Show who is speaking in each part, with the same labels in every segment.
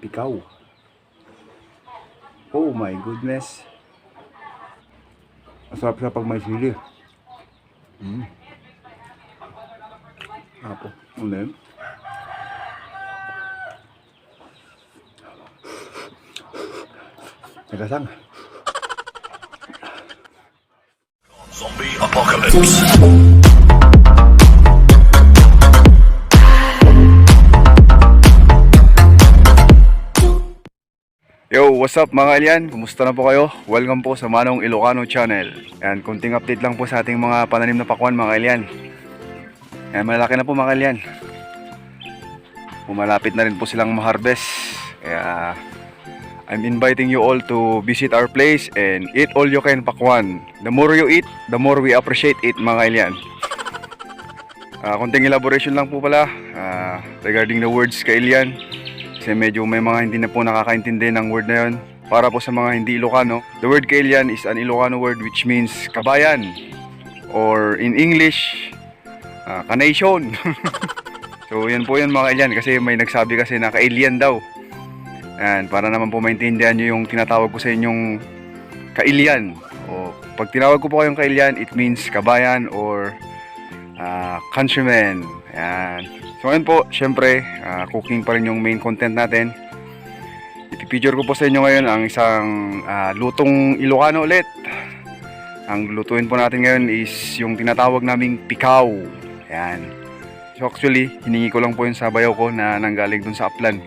Speaker 1: Pikaw. Oh my goodness. Masarap siya pag may sili. Apo. Ano yun? Nagasang.
Speaker 2: Zombie apocalypse.
Speaker 1: Yo, what's up mga alien? Kumusta na po kayo? Welcome po sa Manong Ilocano channel. Yan, kunting update lang po sa ating mga pananim na pakwan mga alien. Yan, malaki na po mga alien. Pumalapit na rin po silang ma-harvest. Kaya I'm inviting you all to visit our place and eat all you can pakwan. The more you eat, the more we appreciate it mga alien. Kunting elaboration lang po pala regarding the words kay alien. Kasi medyo may mga hindi na po nakakaintindi ng word na yun. Para po sa mga hindi Ilocano, the word kailian is an Ilocano word which means kabayan. Or in English, kanation. So yan po yun mga kailian. Kasi may nagsabi kasi na kailian daw. And para naman po maintindihan nyo yung tinatawag ko sa inyong kailian. O pag tinawag ko po kayong kailian, it means kabayan or countrymen. Yan. So ngayon po, syempre, cooking pa rin yung main content natin. Ipipicture ko po sa inyo ngayon ang isang lutong Ilocano ulit. Ang lutuin po natin ngayon is yung tinatawag naming pikaw. Yan. So actually, hiningi ko lang po yun sa bayaw ko na nanggaling dun sa upland.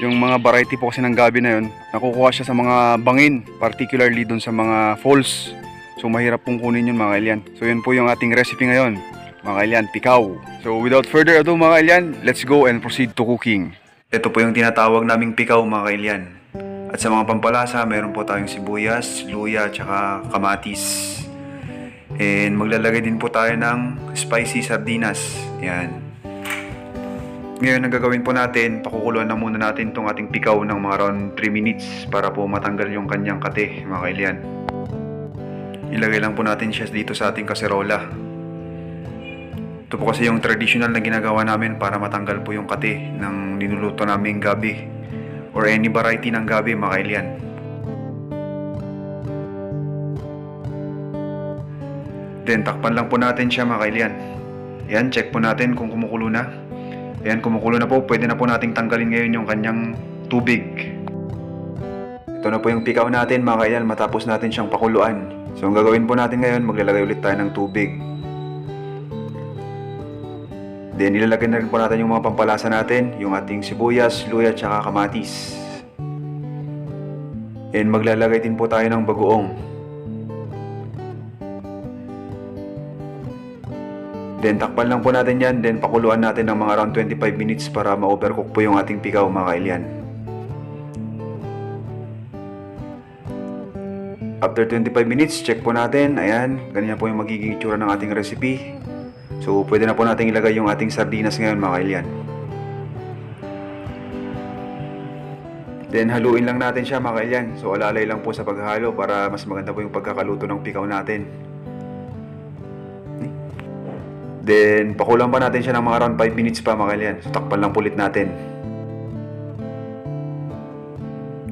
Speaker 1: Yung mga variety po kasi ng gabi na yun, nakukuha siya sa mga bangin, particularly dun sa mga falls. So mahirap pong kunin yun mga alien. So yun po yung ating recipe ngayon. Mga alien, pikaw. So without further ado mga alien, let's go and proceed to cooking. Ito po yung tinatawag naming pikaw mga alien. At sa mga pampalasa, meron po tayong sibuyas, luya, tsaka kamatis. And maglalagay din po tayo ng spicy sardinas. Yan. Ngayon ang gagawin po natin, pakukuluan na muna natin itong ating pikaw ng mga around 3 minutes para po matanggal yung kanyang kate mga alien. Ilagay lang po natin siya dito sa ating kaserola. Ito po kasi yung traditional na ginagawa namin para matanggal po yung kate ng ninuluto naming gabi or any variety ng gabi mga kailian. Then takpan lang po natin siya mga kailian. Ayan, check po natin kung kumukulo na. Ayan, kumukulo na po. Pwede na po nating tanggalin ngayon yung kanyang tubig. Ito na po yung pikaw natin mga kailian matapos natin siyang pakuluan. So ang gagawin po natin ngayon, maglalagay ulit tayo ng tubig. Then ilalagay na rin po natin yung mga pampalasa natin, yung ating sibuyas, luya, tsaka kamatis. And maglalagay din po tayo ng bagoong. Then takpan lang po natin yan, then pakuluan natin ng mga around 25 minutes para ma-overcook po yung ating pikaw mga kailian. After 25 minutes, check po natin. Ayan, ganyan po yung magiging itsura ng ating recipe. So, pwede na po natin ilagay yung ating sardinas ngayon mga kailian. Then, haluin lang natin siya mga kailian. So, alalay lang po sa paghalo para mas maganda po yung pagkakaluto ng pikaw natin. Then, pakulang pa natin siya ng mga around 5 minutes pa mga kailian. So, takpan lang po ulit natin.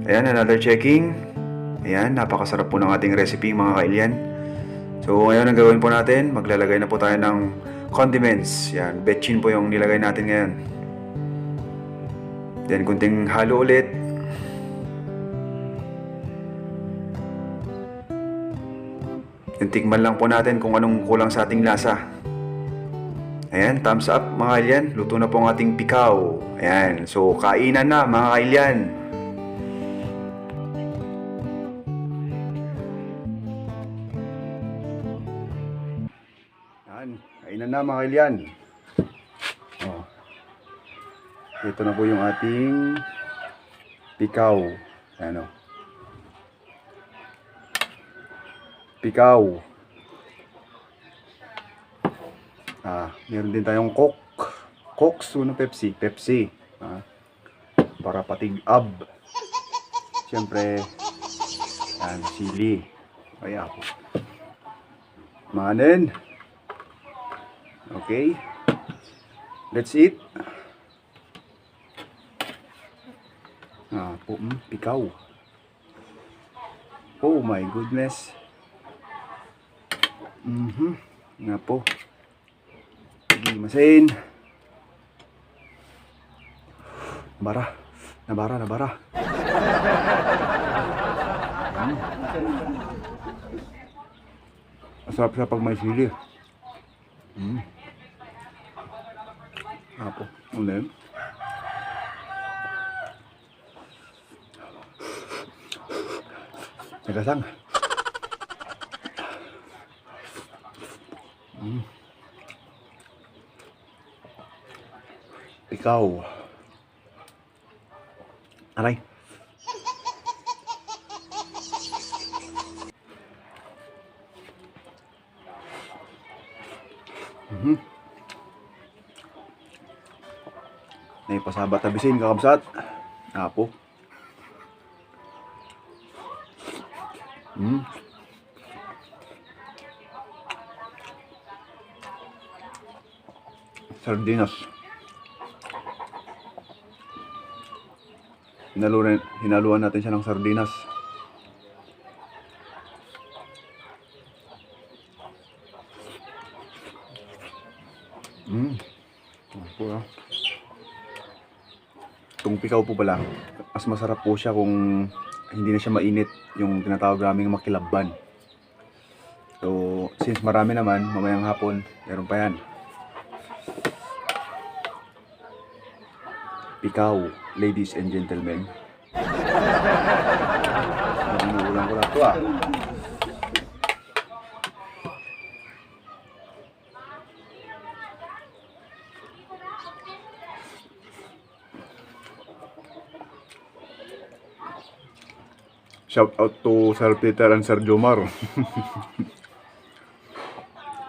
Speaker 1: Ayan, another checking. Ayan, napakasarap po ng ating recipe mga kailian. So, ngayon ang gawin po natin, maglalagay na po tayo ng condiments. Yan, betchin po yung nilagay natin ngayon. Then, kunting halo ulit. Then, tikman lang po natin kung anong kulang sa ating lasa. Ayan, thumbs up mga kailian. Luto na po ang ating pikaw. Ayan, so kainan na mga kailian. Kainan na mga kailian. Ito na po yung ating pikaw. Ano? Pikaw. Meron din tayong Coke. Coke, suno Pepsi. Pepsi. Para patig-ab. Siyempre, yan, sili. Kaya ako. Manin. Okay. Let's eat. Po, pikaw. Oh my goodness. Nga po. Gimasin. Nabara. Masarap siya pag may sili. Nga po. Ulit. Nagasang. Pikaw. Aray. Naipasabat tabisin kakabsat. Apo. Sardinas. Hinaluan natin siya ng sardinas. Apo ah. Itong pikaw po pala, mas masarap po siya kung hindi na siya mainit, yung tinatawag naming makilabban. So, since marami naman, mamayang hapon, meron pa yan. Pikaw, ladies and gentlemen. Inuulang ko lang ito ah. Shout out to Sir Peter and Sir Jomar.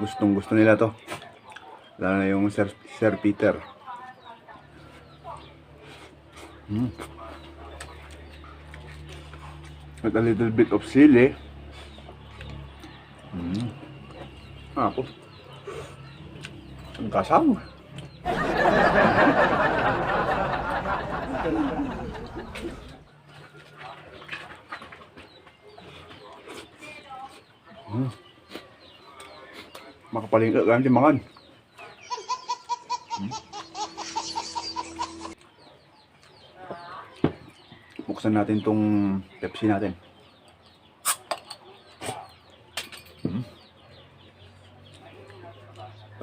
Speaker 1: Gustong gusto nila to. Lalo na yung Sir Peter. With a little bit of sili. Apo. Ang kasang. Makapaling ganti makan. Buksan natin tong Pepsi natin.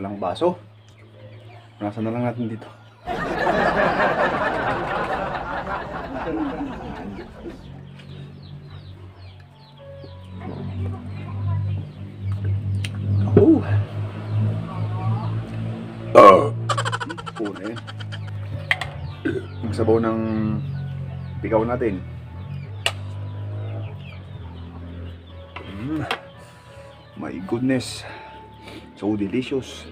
Speaker 1: Walang baso. Nasa na lang natin dito. Puno yun. Ang sabaw ng pikaw natin. My goodness. So delicious.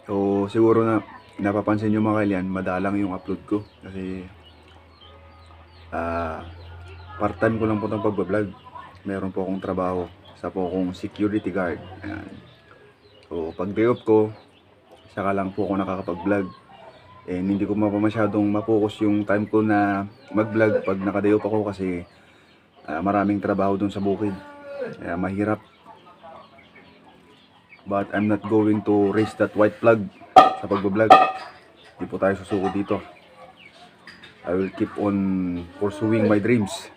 Speaker 1: So siguro na napapansin nyo mga kailan, madalang yung upload ko kasi part-time ko lang po itong pagbablog. Meron po akong trabaho, isa po akong security guard. Ayan. So pag day off ko, saka lang po ako nakakapag-vlog. And hindi ko masyadong mapokus yung time ko na mag-vlog pag naka-day off ako kasi maraming trabaho dun sa bukid. Kaya mahirap. But I'm not going to raise that white flag sa pagbablog. Hindi po tayo susuko dito. I will keep on pursuing my dreams.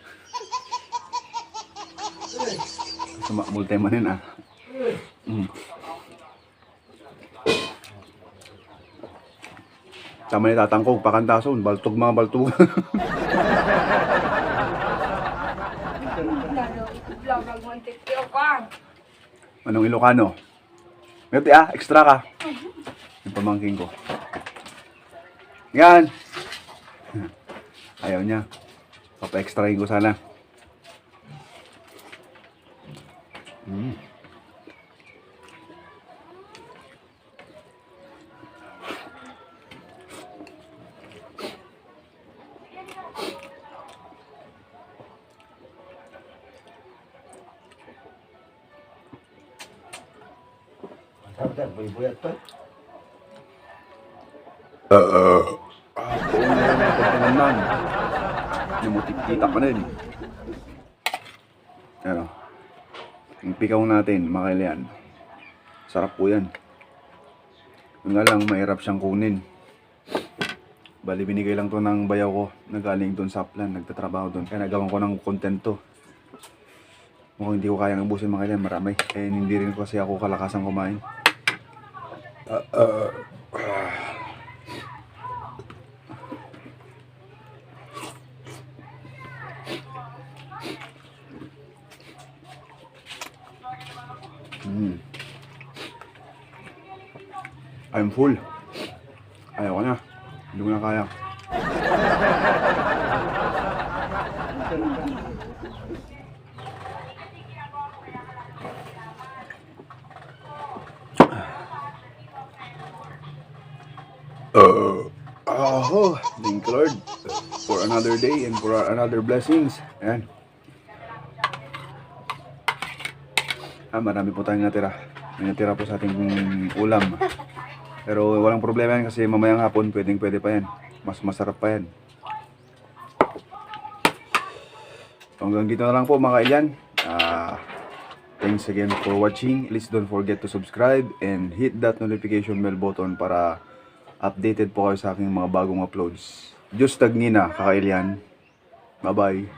Speaker 1: Multi manin ah. Tama ni tatangkog, pakantason, baltog mga baltog. Anong Ilocano? Ngati ah, extra ka. Yung pamangking ko. Yan. Ayaw niya. Papa-extrahin ko sana. Buong na lang ang pagkananan. Namutik-kita pa rin. Ano? Yung pikaw natin, makailan. Sarap po yan. Yung nga lang, mahirap siyang kunin. Bali, binigay lang to ng bayaw ko na galing doon sa plan, nagtatrabaho doon. Kaya nagawan ko ng content to. Mukhang hindi ko kayang ubusin mga kailan, marami. Eh, hindi rin kasi ako kalakasang kumain. I'm full. Ayaw ko na. Hindi ko na kaya. Thank you Lord for another day and for another blessings. Ayan. Marami po tayong natira. May natira po sa ating ulam. Pero walang problema yan kasi mamayang hapon pwede pa yan. Mas masarap pa yan. Hanggang dito na lang po mga kailan. Thanks again for watching. Please don't forget to subscribe and hit that notification bell button para updated po kayo sa aking mga bagong uploads. Diyos tagnina, kakailian. Bye-bye.